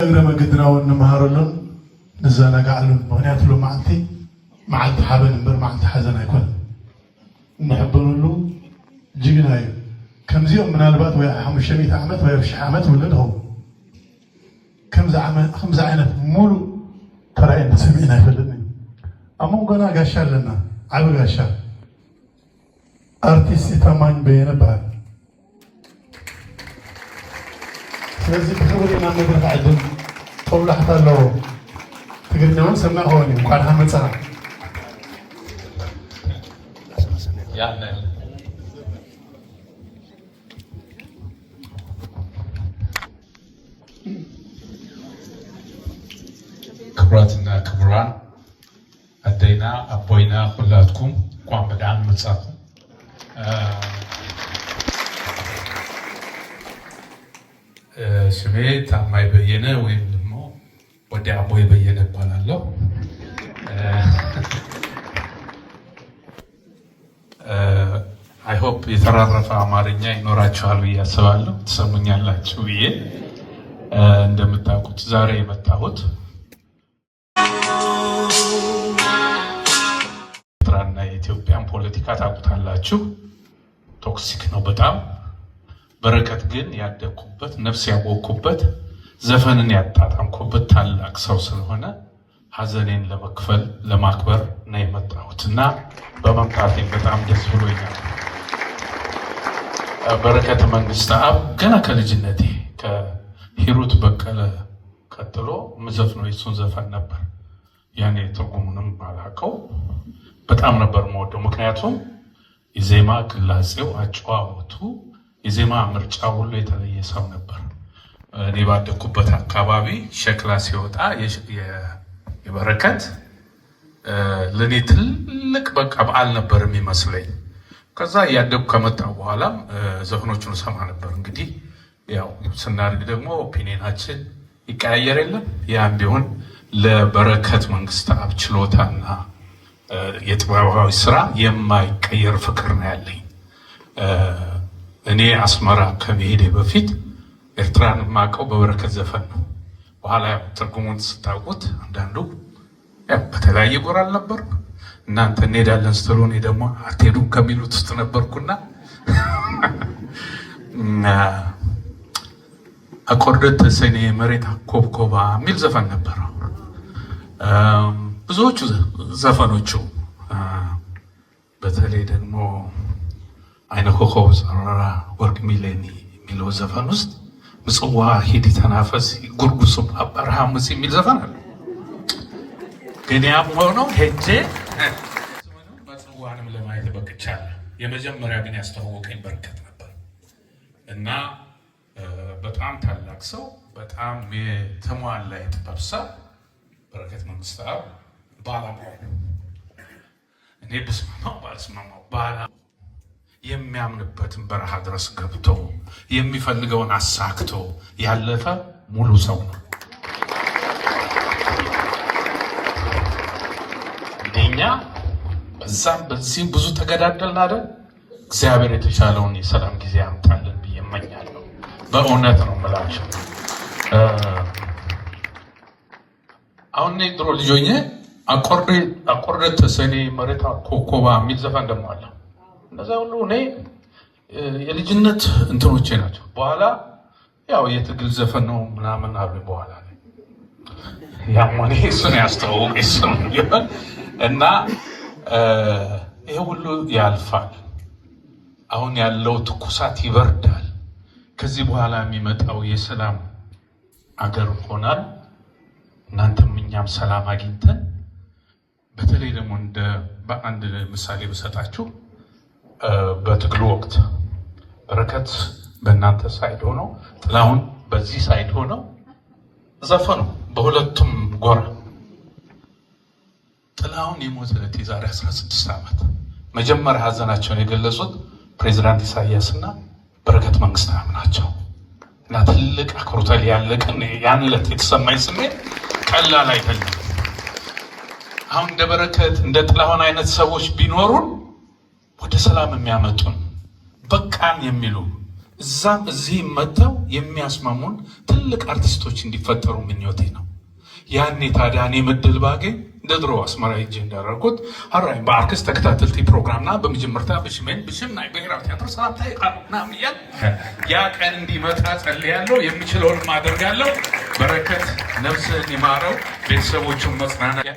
እግረ መግድናው እንመሃረሉን ንዘናጋዓሉን ምክንያቱ መዓልቲ ሓበን እምበር መዓልቲ ሓዘን ኣይኮነን እንሕበነሉ ጅግና እዩ ከምዚኦም ምናልባት ወይ 500 ዓመት ወይ 1000 ዓመት ወለድኹም ከምዚ ዓይነት ሙሉእ ተራእየና ሰሚዕና ኣይፈልጥን እዩ ኣብ መንጎና ጋሻ ኣለና ዓብ ጋሻ አርቲስት ታማኝ በየነ በሃል ስለዚህ ብክብር ኢና መድረክ ዓድን ጦብላሕታ ኣለዎ ትግርኛ እውን ሰማዕ ኾን እዩ እንኳን ሓመፃ ክቡራትና ክቡራን አደይና አቦይና ሁላትኩም እንኳን በደህና መጣችሁ። ስሜ ታማኝ በየነ ወይም ደግሞ ወዲ አቦይ በየነ እባላለሁ። አይ ሆፕ የተራረፈ አማርኛ ይኖራችኋል ብዬ አስባለሁ። ትሰሙኛላችሁ ብዬ እንደምታውቁት ዛሬ የመጣሁት ኤርትራና የኢትዮጵያን ፖለቲካ ታውቁታላችሁ። ቶክሲክ ነው በጣም። በረከት ግን ያደግኩበት ነፍስ ያወቅኩበት ዘፈንን ያጣጣምኩበት ታላቅ ሰው ስለሆነ ሀዘኔን ለመክፈል ለማክበር ነው የመጣሁት እና በመምጣቴ በጣም ደስ ብሎኛል። በረከት መንግስትአብ ገና ከልጅነቴ ከሂሩት በቀለ ቀጥሎ ምዘፍነው የሱን ዘፈን ነበር። ያኔ ትርጉሙንም ባላውቀው በጣም ነበር የምወደው። ምክንያቱም የዜማ ቅላጼው፣ አጨዋወቱ፣ የዜማ ምርጫ ሁሉ የተለየ ሰው ነበር። እኔ ባደኩበት አካባቢ ሸክላ ሲወጣ የበረከት ለኔ ትልቅ በቃ በዓል ነበር የሚመስለኝ። ከዛ እያደኩ ከመጣሁ በኋላም ዘፈኖቹን ሰማ ነበር። እንግዲህ ያው ስናድግ ደግሞ ኦፒኒየናችን ይቀያየር የለም። ያም ቢሆን ለበረከት መንግስትአብ ችሎታና የጥበባዊ ስራ የማይቀየር ፍቅር ነው ያለኝ። እኔ አስመራ ከመሄዴ በፊት ኤርትራን የማውቀው በበረከት ዘፈን ነው። በኋላ ትርጉሙን ስታውቁት አንዳንዱ በተለያየ ጎራ አልነበር። እናንተ እንሄዳለን ስትሉ እኔ ደግሞ አትሄዱም ከሚሉት ውስጥ ነበርኩና አቆርደት ሰኔ መሬት ኮብኮባ የሚል ዘፈን ነበረው። ብዙዎቹ ዘፈኖቹ በተለይ ደግሞ አይነ ኮከብ ጸረራ ወርቅ ሚሌኒ የሚለው ዘፈን ውስጥ ምጽዋ ሂድ ተናፈስ ጉርጉሱ በረሃ ሙሲ የሚል ዘፈን አለ። ግን ያም ሆኖ ሄጄ ምጽዋንም ለማየት በቅቻለሁ። የመጀመሪያ ግን ያስተዋወቀኝ በረከት ነበር እና በጣም ታላቅ ሰው፣ በጣም የተሟላ የጥበብ ሰው በረከት መንግስትአብ ባላማው እኔ ብስማማው ባልስማማው የሚያምንበትን በረሃ ድረስ ገብቶ የሚፈልገውን አሳክቶ ያለፈ ሙሉ ሰው ነው። እኛ በዛም በዚህም ብዙ ተገዳደልን አይደል? እግዚአብሔር የተሻለውን የሰላም ጊዜ ያምጣልን ብዬ እመኛለሁ። በእውነት ነው የምላቸው። አሁን ድሮ ልጆኜ አቆርደት ሰኔ መሬት ኮከባ የሚል ዘፈን ደግሞ አለ። እነዛ ሁሉ እኔ የልጅነት እንትኖቼ ናቸው። በኋላ ያው የትግል ዘፈን ነው ምናምን አሉ። በኋላ ያማኔ እሱን ያስተዋወቀ እሱ እና ይሄ ሁሉ ያልፋል። አሁን ያለው ትኩሳት ይበርዳል። ከዚህ በኋላ የሚመጣው የሰላም አገር ሆናል። እናንተም እኛም ሰላም አግኝተን በተለይ ደግሞ እንደ በአንድ ምሳሌ ብሰጣችሁ በትግሉ ወቅት በረከት በእናንተ ሳይድ ሆነው ጥላሁን በዚህ ሳይድ ሆነው ዘፈኑ በሁለቱም ጎራ። ጥላሁን የሞተለት የዛሬ 16 ዓመት መጀመሪያ ሀዘናቸውን የገለጹት ፕሬዚዳንት ኢሳያስና በረከት መንግስትአብ ናቸው እና ትልቅ አክብሮታል። ያለቀን ያን ዕለት የተሰማኝ ስሜት ቀላል አይደለም። አሁን እንደ በረከት እንደ ጥላሁን አይነት ሰዎች ቢኖሩን ወደ ሰላም የሚያመጡን በቃን የሚሉ እዛም እዚህ መጥተው የሚያስማሙን ትልቅ አርቲስቶች እንዲፈጠሩ ምኞቴ ነው። ያኔ ታዲያ እኔ ምድል ባገኝ እንደ ድሮ አስመራ ሄጄ እንዳደረኩት ሀራይ በአርክስ ተከታተልቲ ፕሮግራምና በመጀመርታ ብሽሜን ብሽም ናይ ብሔራዊ ቲያትር ሰላምታ ይቃሉና ምያል ያ ቀን እንዲመጣ ጸልያለሁ። የምችለውንም አደርጋለሁ። በረከት ነፍስህን ይማረው፣ ቤተሰቦቹን መጽናናት